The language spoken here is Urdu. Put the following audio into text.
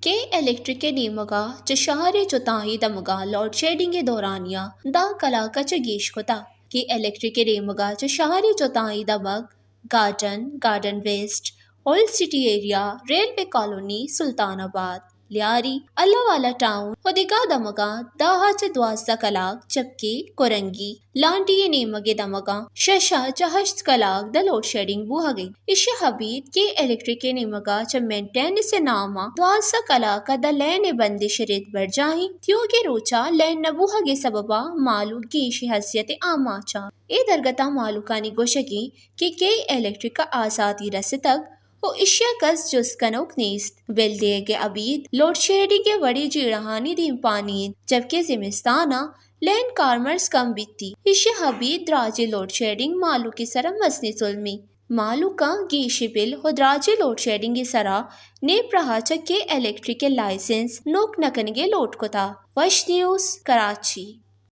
کے الیکٹرک نیمگا چ شہر چوتائی دمگا لوڈ شیڈنگ دورانیہ دا کلا کچ گیش کتا کے الیکٹرک نیمگا چ شہر چوتائی دمگ garden west old city area railway colony Sultanabad Lyari اللہ والا ٹاؤن خدیگا دمگا داہا چ 12 کلاک جبکہ کورنگی لانڈی نیمگے دمگا ششا چہشت کلاک دا لوڈ شیڈنگ بوہا گئی اشیا حبید کے الیکٹرک نیمگا چ مینٹین سے ناما 12 کلاک دا لین بندش ریت بڑھ جاہیں تیوں کے روچا لین نبوہا گے سببا مالو گیشی حیثیت عامہ چا اے درگتا مالوکانی گوشگی کہ الیکٹرک آزادی رس تک او اشیا کس جس کنوک نیست بل دیے گے ابید لوڈ شیڈنگ کے وڑی جیڑہانی دیم پانید جبکہ زمستانہ لین کارمرز کم بیتی اشیا حبید دراجے لوڈ شیڈنگ مالو کی سرم مسنی ظلمی مالو کا گیشی بل خدراجے لوڈ شیڈنگ سرا نیپ رہا چکے الیکٹرک لائسنس نوک نکنگے لوڈ کتا وش نیوز کراچی